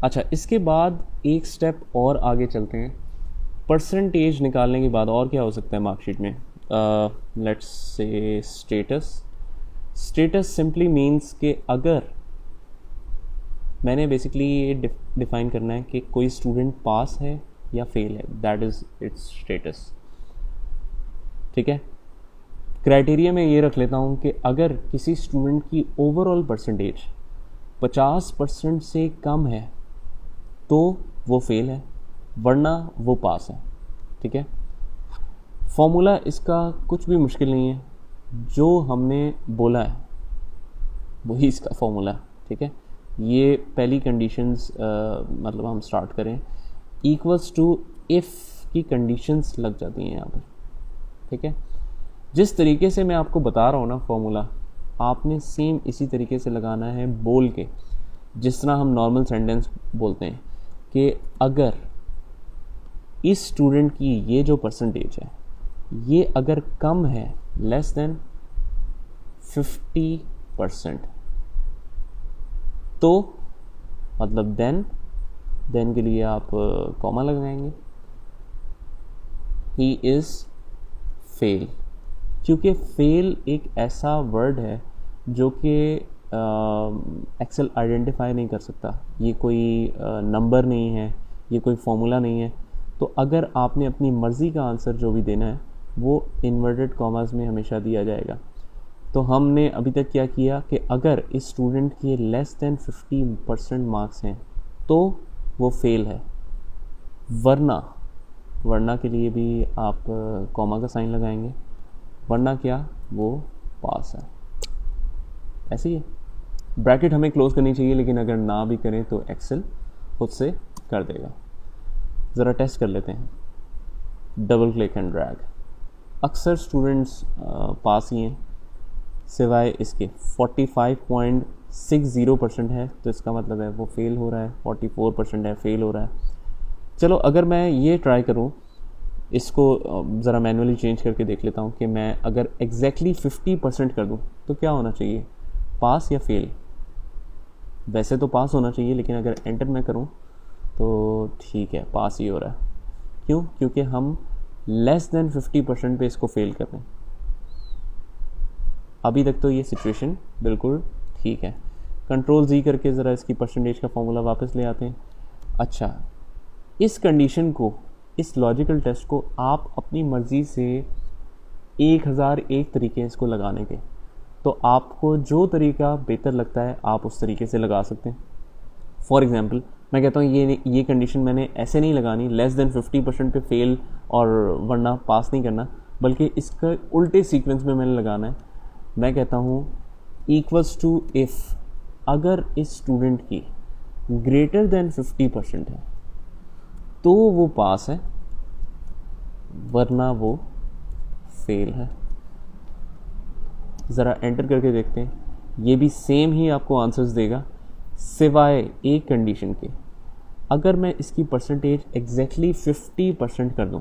अच्छा, इसके बाद एक स्टेप और आगे चलते हैं। परसेंटेज निकालने के बाद और क्या हो सकता है मार्कशीट में? Let's say status. Status simply means कि अगर मैंने बेसिकली ये डिफ़ाइन करना है कि कोई स्टूडेंट पास है या फेल है, दैट इज़ इट्स स्टेटस। ठीक है, क्राइटेरिया में ये रख लेता हूँ कि अगर किसी स्टूडेंट की ओवरऑल परसेंटेज 50% से कम है तो वो फेल है, वरना वो पास है। ठीक है, फॉर्मूला इसका कुछ भी मुश्किल नहीं है, जो हमने बोला है वही इसका फॉर्मूला। ठीक है, ये पहली कंडीशंस मतलब हम स्टार्ट करें, इक्वल्स टू इफ़ की कंडीशंस लग जाती हैं यहाँ पर। ठीक है, जिस तरीके से मैं आपको बता रहा हूँ ना फॉर्मूला, आपने सेम इसी तरीके से लगाना है बोल के, जिस तरह हम नॉर्मल सेंटेंस बोलते हैं कि अगर इस स्टूडेंट की ये जो परसेंटेज है ये अगर कम है लेस देन 50%, तो मतलब देन के लिए आप कॉमा लगाएंगे, ही इज़ फेल। क्योंकि फेल एक ऐसा वर्ड है जो कि एक्सेल आइडेंटिफाई नहीं कर सकता, ये कोई नंबर नहीं है, ये कोई फॉर्मूला नहीं है। तो अगर आपने अपनी मर्ज़ी का आंसर जो भी देना है वो इन्वर्टेड कॉमास में हमेशा दिया जाएगा। तो हमने अभी तक क्या किया कि अगर इस स्टूडेंट के लेस देन 50% मार्क्स हैं तो वो फेल है, वरना के लिए भी आप कॉमा का साइन लगाएंगे, वरना क्या वो पास है। ऐसे ही है, ब्रैकेट हमें क्लोज करनी चाहिए, लेकिन अगर ना भी करें तो एक्सेल खुद से कर देगा। ज़रा टेस्ट कर लेते हैं, डबल क्लिक एंड ड्रैग। अक्सर स्टूडेंट्स पास ही हैं सिवाय इसके। 45.60% है तो इसका मतलब है वो फेल हो रहा है, 44% है फेल हो रहा है। चलो अगर मैं ये ट्राई करूँ, इसको ज़रा मैनुअली चेंज करके देख लेता हूँ कि मैं अगर एग्जैक्टली 50% कर दूँ तो क्या होना चाहिए, पास या फेल? वैसे तो पास होना चाहिए, लेकिन अगर एंटर मैं करूँ तो ठीक है, पास ही हो रहा है। क्यों? क्योंकि हम लेस देन 50% पे इसको फेल कर रहे हैं। अभी तक तो ये सिचुएशन बिल्कुल ठीक है। कंट्रोल Z करके ज़रा इसकी परसेंटेज का फॉर्मूला वापस ले आते हैं। अच्छा, इस कंडीशन को, इस लॉजिकल टेस्ट को आप अपनी मर्ज़ी से 1001 तरीके हैं इसको लगाने के, तो आपको जो तरीका बेहतर लगता है आप उस तरीके से लगा सकते हैं। फॉर एग्ज़ाम्पल मैं कहता हूँ ये कंडीशन मैंने ऐसे नहीं लगानी लेस देन 50% पे फेल और वरना पास नहीं करना, बल्कि इसका उल्टे सीक्वेंस में मैंने लगाना है। मैं कहता हूँ इक्वल्स टू इफ़ अगर इस स्टूडेंट की ग्रेटर देन 50% है तो वो पास है, वरना वो फेल है। ज़रा एंटर करके देखते हैं, ये भी सेम ही आपको आंसर्स देगा सिवाय एक कंडीशन के। अगर मैं इसकी परसेंटेज एग्जैक्टली 50% कर दूं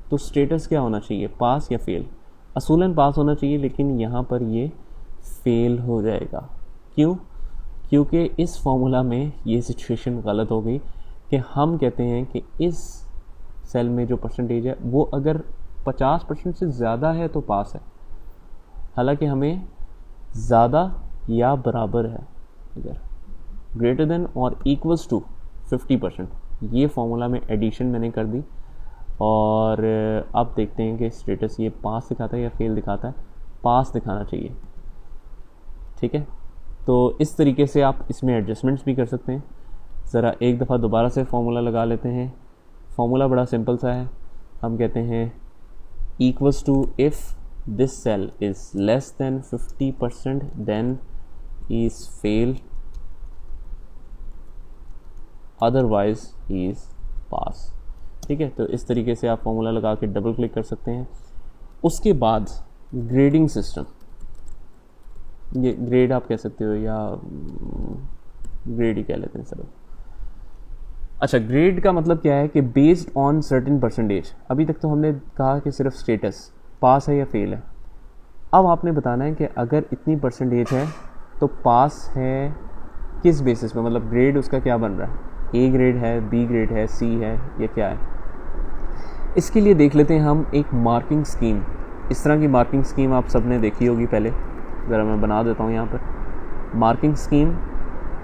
तो स्टेटस क्या होना चाहिए, पास या फेल? असूलन पास होना चाहिए, लेकिन यहाँ पर ये फेल हो जाएगा। क्यों? क्योंकि इस फॉर्मूला में ये सिचुएशन गलत हो गई कि हम कहते हैं कि इस सेल में जो परसेंटेज है वो अगर 50% से ज़्यादा है तो पास है, हालांकि हमें ज़्यादा या बराबर है। अगर ग्रेटर देन और इक्वल्स टू 50%, ये फॉर्मूला में एडिशन मैंने कर दी, और अब देखते हैं कि स्टेटस ये पास दिखाता है या फेल दिखाता है। पास दिखाना चाहिए। ठीक है, तो इस तरीके से आप इसमें एडजस्टमेंट्स भी कर सकते हैं। ज़रा एक दफ़ा दोबारा से फॉर्मूला लगा लेते हैं। फॉर्मूला बड़ा सिंपल सा है, हम कहते हैं equals to if this cell is less than 50% then is fail, otherwise he is pass. ठीक है, तो इस तरीके से आप फॉर्मूला लगा के डबल क्लिक कर सकते हैं। उसके बाद ग्रेडिंग सिस्टम, ये ग्रेड आप कह सकते हो या ग्रेड ही कह लेते हैं सर। अच्छा, ग्रेड का मतलब क्या है कि बेस्ड ऑन सर्टेन परसेंटेज। अभी तक तो हमने कहा कि सिर्फ स्टेटस पास है या फेल है। अब आपने बताना है कि अगर इतनी परसेंटेज है तो पास है किस बेसिस पे, मतलब ग्रेड उसका क्या बन रहा है, ए ग्रेड है, बी ग्रेड है, सी है, या क्या है। इसके लिए देख लेते हैं हम एक मार्किंग स्कीम। इस तरह की मार्किंग स्कीम आप सब ने देखी होगी पहले, ज़रा मैं बना देता हूँ यहाँ पर। मार्किंग स्कीम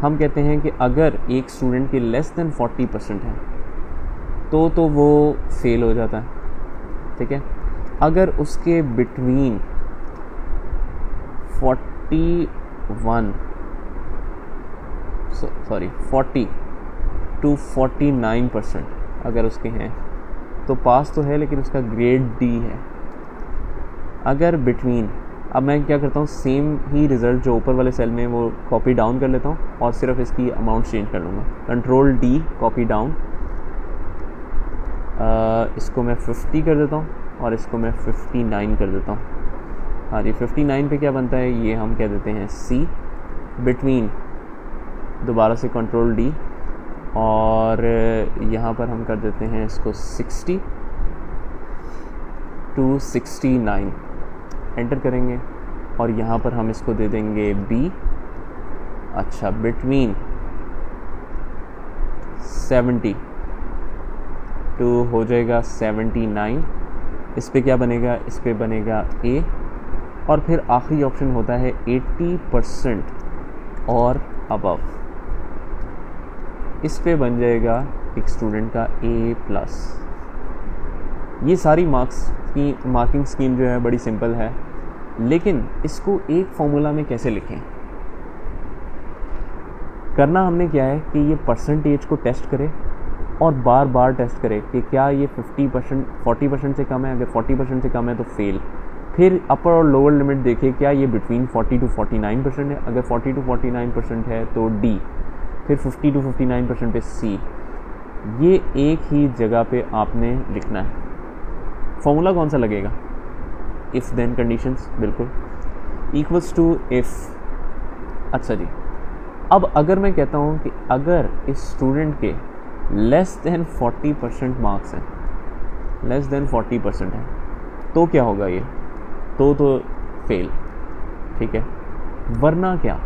हम कहते हैं कि अगर एक स्टूडेंट के लेस देन 40% है तो वो फेल हो जाता है, ठीक है। अगर उसके बिटवीन 40 to 49% अगर उसके हैं तो पास तो है, लेकिन उसका ग्रेड डी है। अगर बिटवीन, अब मैं क्या करता हूँ, सेम ही रिज़ल्ट जो ऊपर वाले सेल में वो कॉपी डाउन कर लेता हूँ और सिर्फ इसकी अमाउंट चेंज कर लूँगा। कंट्रोल डी, कॉपी डाउन, इसको मैं 50 कर देता हूँ और इसको मैं 59 कर देता हूँ। हाँ जी, 59 पे क्या बनता है, ये हम कह देते हैं सी। बिटवीन, दोबारा से कंट्रोल डी और यहाँ पर हम कर देते हैं इसको 60 to 69, एंटर करेंगे और यहाँ पर हम इसको दे देंगे बी। अच्छा, बिटवीन 70 to हो जाएगा 79, इस पे क्या बनेगा, इस पे बनेगा ए। और फिर आखिरी ऑप्शन होता है 80% और अबव, इस पे बन जाएगा एक स्टूडेंट का A+। ये सारी मार्किंग स्कीम जो है बड़ी सिंपल है, लेकिन इसको एक फॉर्मूला में कैसे लिखें। करना हमने क्या है कि ये परसेंटेज को टेस्ट करें और बार बार टेस्ट करें कि क्या ये 40% से कम है। अगर 40% से कम है तो फेल। फिर अपर और लोअर लिमिट देखें, क्या ये बिटवीन 40 to 49% है। अगर 40 to 49% है तो डी, फिर 50 to 59% पे सी। ये एक ही जगह पे आपने लिखना है। फॉर्मूला कौन सा लगेगा, इफ़ देन कंडीशंस, बिल्कुल इक्वल्स टू इफ़। अच्छा जी, अब अगर मैं कहता हूँ कि अगर इस स्टूडेंट के लेस देन 40% मार्क्स हैं, लेस देन 40% है, तो क्या होगा ये, तो फेल, ठीक है। वरना क्या,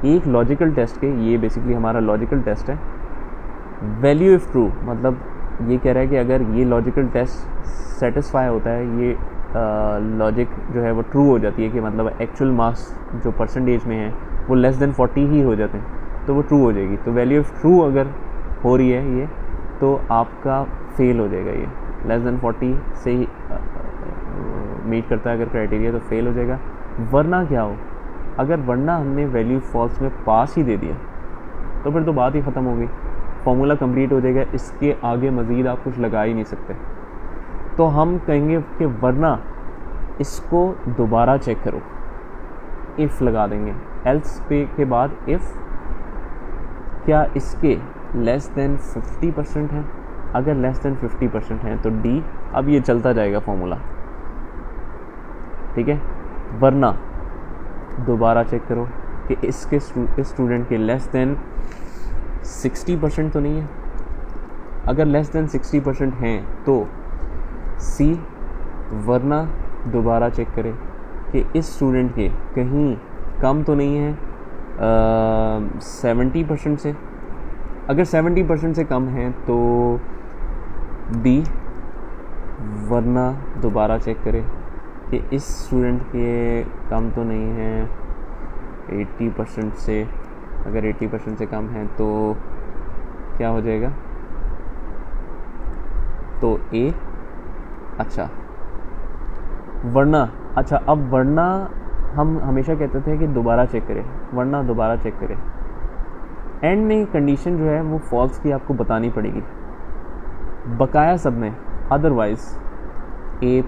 एक लॉजिकल टेस्ट के, ये बेसिकली हमारा लॉजिकल टेस्ट है, वैल्यू इफ़ ट्रू, मतलब ये कह रहा है कि अगर ये लॉजिकल टेस्ट सेटिस्फाई होता है, ये लॉजिक जो है वो ट्रू हो जाती है कि मतलब एक्चुअल मार्क्स जो परसेंटेज में है वो लेस देन 40 ही हो जाते हैं, तो वो ट्रू हो जाएगी। तो वैल्यू ऑफ ट्रू अगर हो रही है ये, तो आपका फेल हो जाएगा। ये लेस देन 40 से ही मीट करता है अगर क्राइटेरिया, तो फेल हो जाएगा। वरना क्या हो, अगर वरना हमने वैल्यू फॉल्स में पास ही दे दिया तो फिर तो बात ही ख़त्म हो गई, फॉर्मूला कंप्लीट हो जाएगा, इसके आगे मज़ीद आप कुछ लगा ही नहीं सकते। तो हम कहेंगे कि वरना इसको दोबारा चेक करो, इफ़ लगा देंगे, एल्स पे के बाद इफ़, क्या इसके लेस देन 50% है। अगर लेस देन 50% है तो डी। अब ये चलता जाएगा फॉर्मूला, ठीक है। वरना दोबारा चेक करो कि इस स्टूडेंट के लेस देन 60% तो नहीं है। अगर लेस देन 60% हैं तो सी। वरना दोबारा चेक करें कि इस स्टूडेंट के कहीं कम तो नहीं है 70% से। अगर 70% से कम है तो बी। वरना दोबारा चेक करें कि इस स्टूडेंट के कम तो नहीं है 80% से। अगर 80% से कम है तो क्या हो जाएगा, तो ए। अच्छा, वरना, अच्छा अब वरना हम हमेशा कहते थे कि दोबारा चेक करें, वरना दोबारा चेक करें। एंड में कंडीशन जो है वो फॉल्स की आपको बतानी पड़ेगी बकाया सब में, अदरवाइज A+,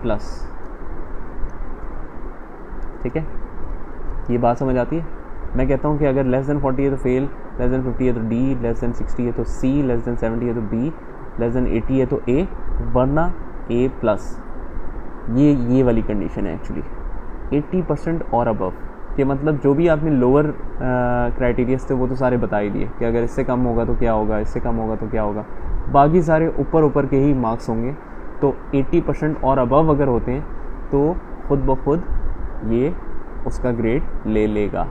ठीक है। ये बात समझ आती है। मैं कहता हूँ कि अगर लेस देन 40 है तो फेल, लेस देन 50 है तो डी, लेस देन 60 है तो सी, लेस देन 70 है तो बी, लेस देन 80 है तो ए, वरना A+। ये वाली कंडीशन है एक्चुअली 80% और अबव के, मतलब जो भी आपने लोअर क्राइटेरियाज थे वो तो सारे बता ही दिए कि अगर इससे कम होगा तो क्या होगा, इससे कम होगा तो क्या होगा। बाकी सारे ऊपर के ही मार्क्स होंगे। तो 80% और अबव अगर होते हैं तो खुद ब खुद ये उसका ग्रेड ले लेगा।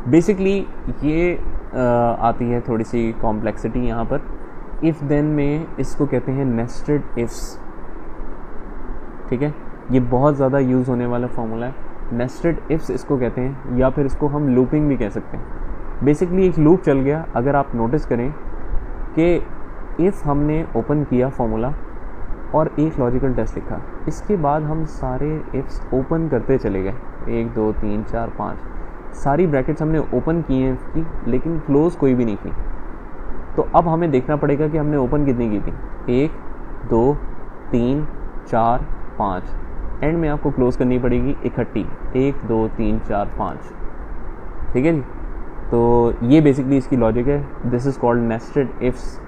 बेसिकली ये आती है थोड़ी सी कॉम्प्लेक्सिटी यहाँ पर। इफ़ देन में इसको कहते हैं नेस्टेड इफ्स, ठीक है, ये बहुत ज़्यादा यूज़ होने वाला फॉर्मूला है। नेस्टेड इफ्स इसको कहते हैं, या फिर इसको हम लूपिंग भी कह सकते हैं। बेसिकली एक लूप चल गया, अगर आप नोटिस करें कि इफ़ हमने ओपन किया फॉर्मूला और एक लॉजिकल टेस्ट लिखा, इसके बाद हम सारे इफ्स ओपन करते चले गए, 1 2 3 4 5 सारी ब्रैकेट्स हमने ओपन की हैं इसकी, लेकिन क्लोज़ कोई भी नहीं की। तो अब हमें देखना पड़ेगा कि हमने ओपन कितनी की थी, 1 2 3 4 5, एंड में आपको क्लोज़ करनी पड़ेगी इकट्ठी, 1 2 3 4 5, ठीक है जी। तो ये बेसिकली इसकी लॉजिक है, this is called nested ifs.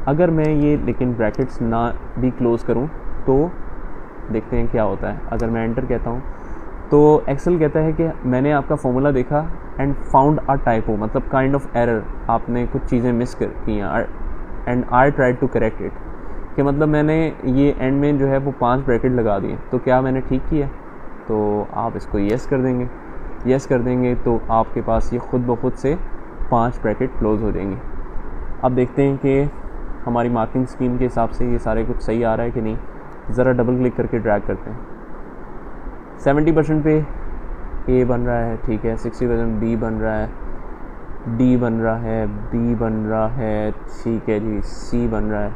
अगर मैं ये लेकिन ब्रैकेट्स ना भी क्लोज़ करूँ तो देखते हैं क्या होता है। अगर मैं एंटर कहता हूँ तो एक्सेल कहता है कि मैंने आपका फॉर्मूला देखा एंड फाउंड अ टाइपो, मतलब काइंड ऑफ एरर, आपने कुछ चीज़ें मिस कर की हैं, and I try to correct it, कि मतलब मैंने ये एंड में जो है वो 5 ब्रैकेट लगा दिए, तो क्या मैंने ठीक किया? तो आप इसको येस कर देंगे, येस कर देंगे तो आपके पास ये खुद ब खुद से 5 ब्रैकेट क्लोज़ हो जाएंगे। अब देखते हैं कि हमारी मार्किंग स्कीम के हिसाब से ये सारे कुछ सही आ रहा है कि नहीं। ज़रा डबल क्लिक करके ड्रैग करते हैं। 70% पे ए बन रहा है, ठीक है, 60% बी बन रहा है, डी बन रहा है, बी बन रहा है, ठीक है जी, सी बन रहा है।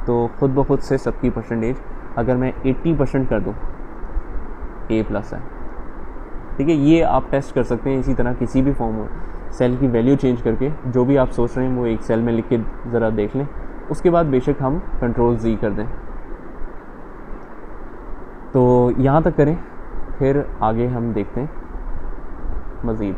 तो खुद ब खुद से सबकी परसेंटेज अगर मैं 80% कर दूँ, ए प्लस है, ठीक है। ये आप टेस्ट कर सकते हैं इसी तरह किसी भी फॉर्म में सेल की वैल्यू चेंज करके। जो भी आप सोच रहे हैं वो एक सेल में लिख के ज़रा देख लें, उसके बाद बेशक हम Ctrl+Z कर दें। तो यहाँ तक करें, फिर आगे हम देखते हैं मज़ीद।